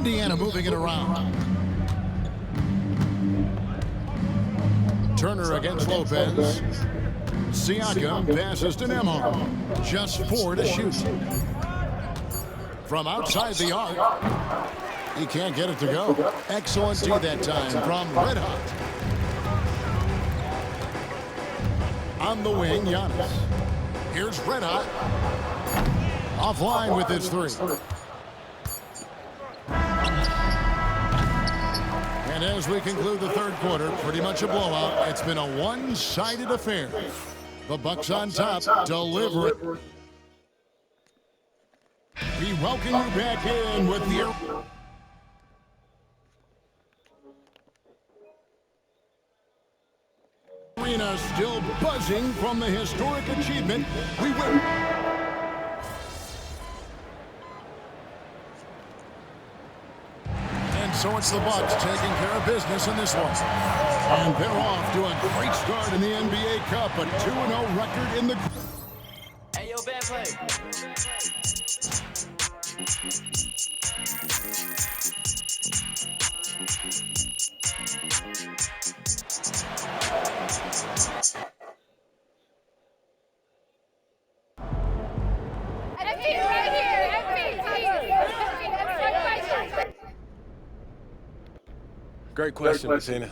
Indiana moving it around. Turner against Lopez. Siakam passes to Nembhard. Just 4 to shoot. From outside the arc. He can't get it to go. Excellent D that time from Red Hot. On the wing, Giannis. Here's Red Hot. Offline with his 3. And as we conclude the third quarter, pretty much a blowout. It's been a one-sided affair. The Bucks on top, deliver it. We welcome you back in with the arena still buzzing from the historic achievement. We win. And so it's the Bucks taking care of business in this one. And they're off to a great start in the NBA Cup, a 2-0 record in the... Hey, yo, bad play. Great question, Bettina.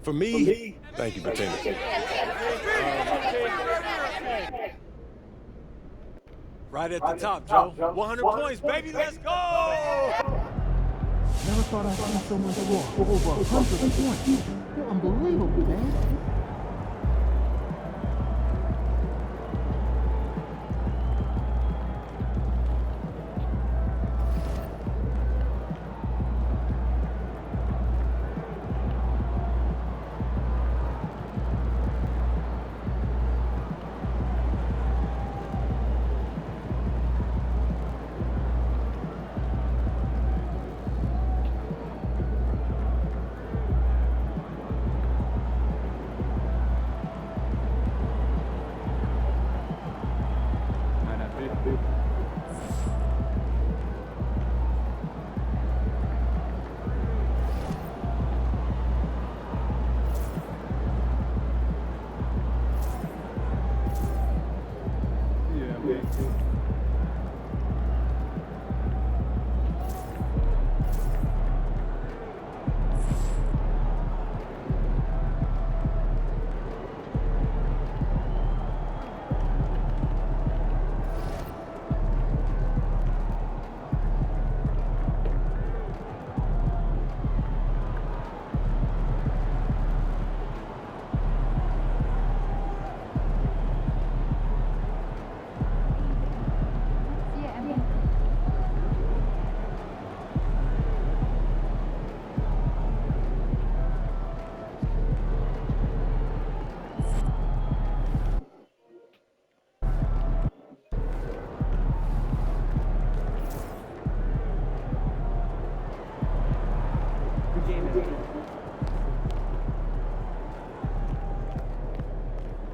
For me, thank you, Bettina. Right at the top, Joe. 100 points, baby. Let's go! Never thought I'd see someone score for over 100 points. You're unbelievable, man.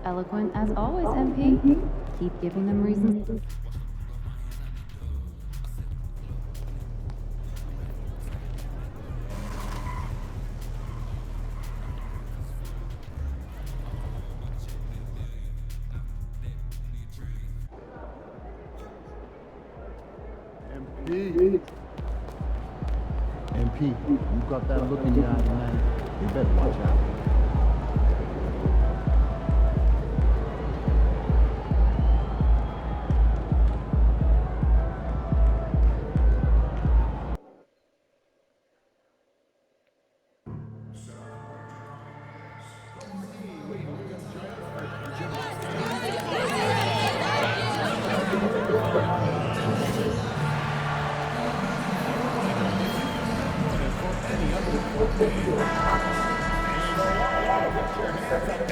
Eloquent as always, MP. Keep giving them reasons. MP, you got that look in your eye, man. You better watch out.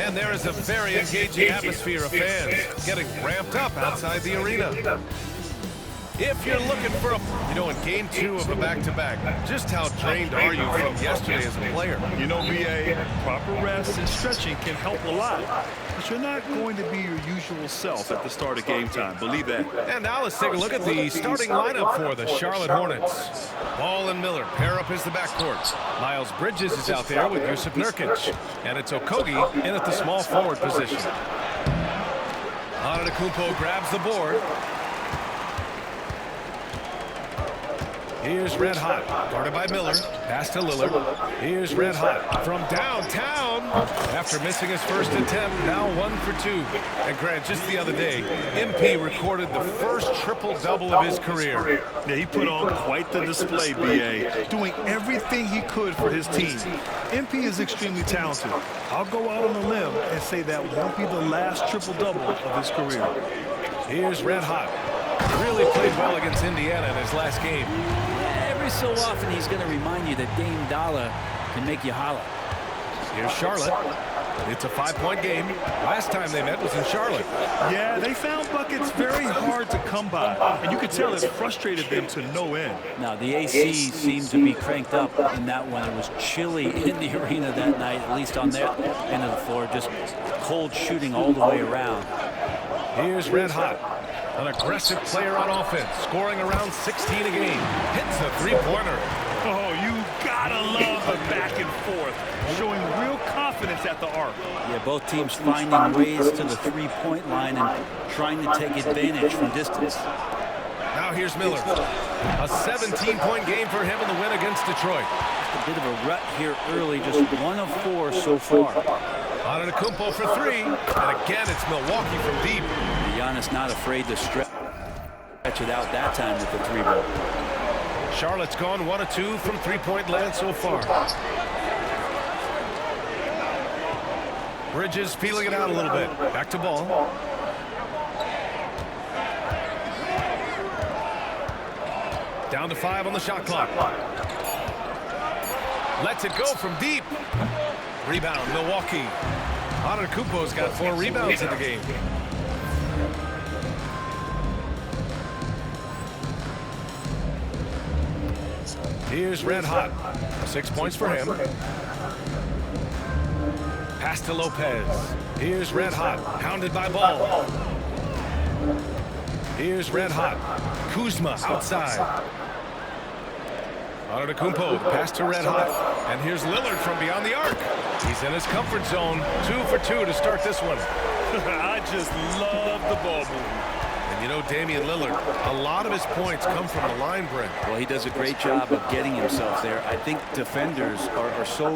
And there is a very engaging atmosphere of fans getting ramped up outside the arena. If you're looking for a... You know, in game 2 of a back-to-back, just how drained are you from yesterday as a player? You know, BA, proper rest and stretching can help a lot. But you're not going to be your usual self at the start of game time. Believe that. And now let's take a look at the starting lineup for the Charlotte Hornets. Ball and Miller pair up as the backcourt. Miles Bridges is out there with Jusuf Nurkic. And it's Okogie in at the small forward position. Antetokounmpo grabs the board. Here's Red Hot, guarded by Miller. Pass to Lillard. Here's Red Hot from downtown. After missing his first attempt, now 1 for 2. And Grant, just the other day, MP recorded the first triple-double of his career. Yeah, he put on quite the display, BA, doing everything he could for his team. MP is extremely talented. I'll go out on a limb and say that won't be the last triple-double of his career. Here's Red Hot. Really played well against Indiana in his last game. Every so often he's going to remind you that Dame Dollar can make you holler. Here's Charlotte. It's a 5-point game. Last time they met was in Charlotte. Yeah, they found buckets very hard to come by, and you could tell it frustrated them to no end. Now, the AC seemed to be cranked up in that one. It was chilly in the arena that night, at least on their end of the floor, just cold shooting all the way around. Here's Red Hot. An aggressive player on offense, scoring around 16 a game. Hits a three-pointer. Oh, you gotta love the back and forth, showing real confidence at the arc. Yeah, both teams finding ways to the three-point line and trying to take advantage from distance. Now here's Miller. A 17-point game for him in the win against Detroit. A bit of a rut here early, just 1 of 4 so far. Antetokounmpo for 3, and again it's Milwaukee from deep. Giannis not afraid to stretch it out that time with the 3-ball. Charlotte's gone 1 of 2 from three-point land so far. Bridges feeling it out a little bit. Back to ball. Down to 5 on the shot clock. Lets it go from deep. Rebound, Milwaukee. Antetokounmpo's got 4 rebounds in the game. Here's Red Hot. 6 points for him. Pass to Lopez. Here's Red Hot. Hounded by Ball. Here's Red Hot. Kuzma outside. Antetokounmpo, pass to Red Hot. And here's Lillard from beyond the arc. He's in his comfort zone. 2 for 2 to start this one. I just love the ball movement. And you know, Damian Lillard, a lot of his points come from the line break. Well, he does a great job of getting himself there. I think defenders are so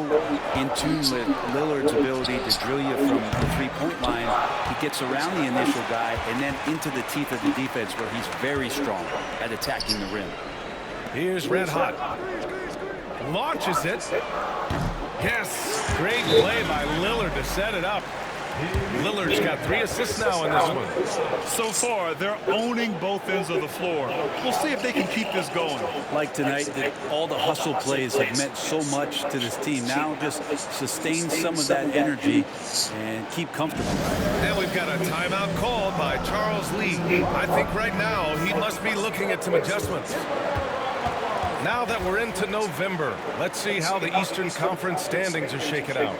in tune with Lillard's ability to drill you from the three-point line. He gets around the initial guy and then into the teeth of the defense where he's very strong at attacking the rim. Here's Red Hot. Launches it. Yes, great play by Lillard to set it up. Lillard's got 3 assists now in this one. So far, they're owning both ends of the floor. We'll see if they can keep this going. Like tonight, all the hustle plays have meant so much to this team. Now just sustain some of that energy and keep comfortable. And we've got a timeout called by Charles Lee. I think right now he must be looking at some adjustments. Now that we're into November, let's see how the Eastern Conference standings are shaking out.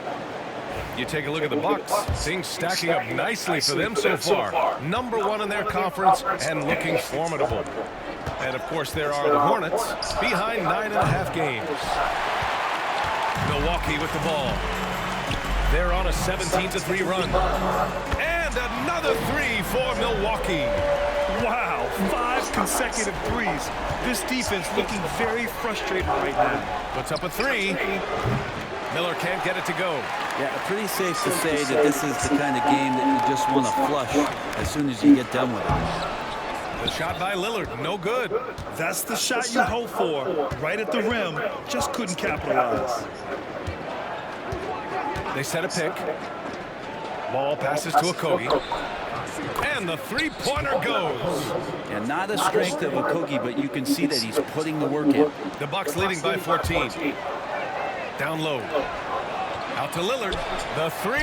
You take a look at the Bucks, things stacking up nicely for them so far. #1 in their conference and looking formidable. And of course there are the Hornets, behind 9.5 games. Milwaukee with the ball. They're on a 17-3 run. And another 3 for Milwaukee. Wow, 5 consecutive threes. This defense looking very frustrated right now. Puts up a 3. Miller can't get it to go. Yeah, pretty safe to say that this is the kind of game that you just want to flush as soon as you get done with it. The shot by Lillard, no good. That's the shot you hope for. Right at the rim, just couldn't capitalize. They set a pick. Ball passes to Okogie. And the three-pointer goes. And not a strength of Okogie, but you can see that he's putting the work in. The Bucks leading by 14. Down low. Out to Lillard. The 3.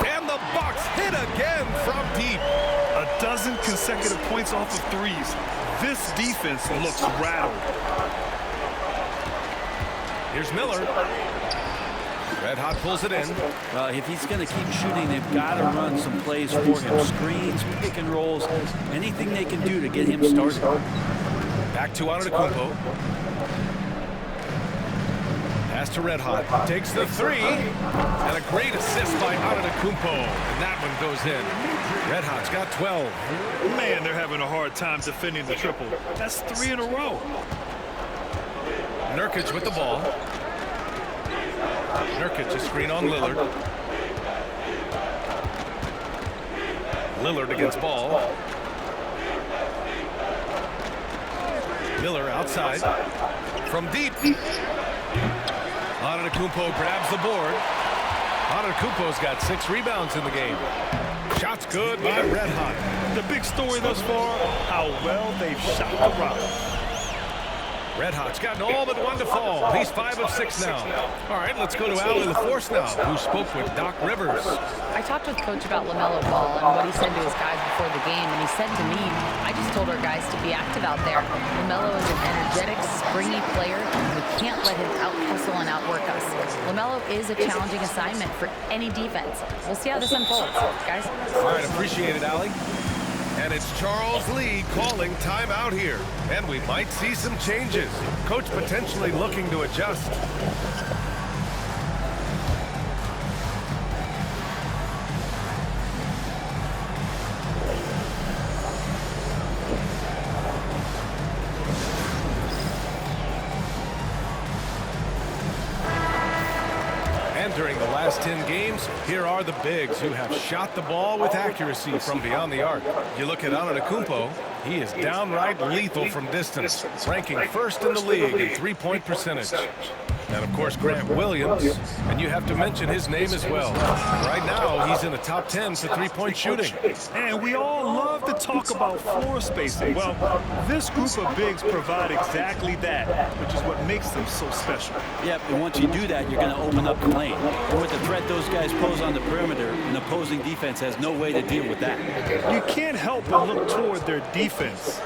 And the Bucks hit again from deep. A dozen consecutive points off of threes. This defense looks rattled. Here's Miller. Red Hot pulls it in. Well, if he's going to keep shooting, they've got to run some plays for him. Screens, pick and rolls, anything they can do to get him started. Back to Antetokounmpo. Pass to Red Hot. Takes the three. And a great assist by Antetokounmpo. And that one goes in. Red Hot's got 12. Man, they're having a hard time defending the triple. That's 3 in a row. Nurkic with the ball. Nurkic a screen on Lillard. Lillard against ball. Miller outside. From deep. Antetokounmpo grabs the board. Antetokounmpo's got 6 rebounds in the game. Shots good by Red Hot. The big story thus far, how well they've shot the rock. Red Hot's gotten all but one to fall. He's 5 of 6 now. All right, let's go to Allie LaForce now, who spoke with Doc Rivers. I talked with Coach about LaMelo Ball and what he said to his guys before the game, and he said to me, I just told our guys to be active out there. LaMelo is an energetic, springy player, and we can't let him out-hustle and outwork us. LaMelo is a challenging assignment for any defense. We'll see how this unfolds, guys. All right, appreciate it, Allie. And it's Charles Lee calling timeout here. And we might see some changes. Coach potentially looking to adjust. And during the last 10 games, here are the bigs who have shot the ball with accuracy from beyond the arc. You look at Antetokounmpo, he is downright lethal from distance, ranking first in the league in three-point percentage. And, of course, Grant Williams, and you have to mention his name as well. Right now, he's in the top 10 for three-point shooting. And we all love to talk about floor spacing. Well, this group of bigs provide exactly that, which is what makes them so special. Yep, and once you do that, you're going to open up the lane. And with the threat those guys pose on the perimeter, an opposing defense has no way to deal with that. You can't help but look toward their defense.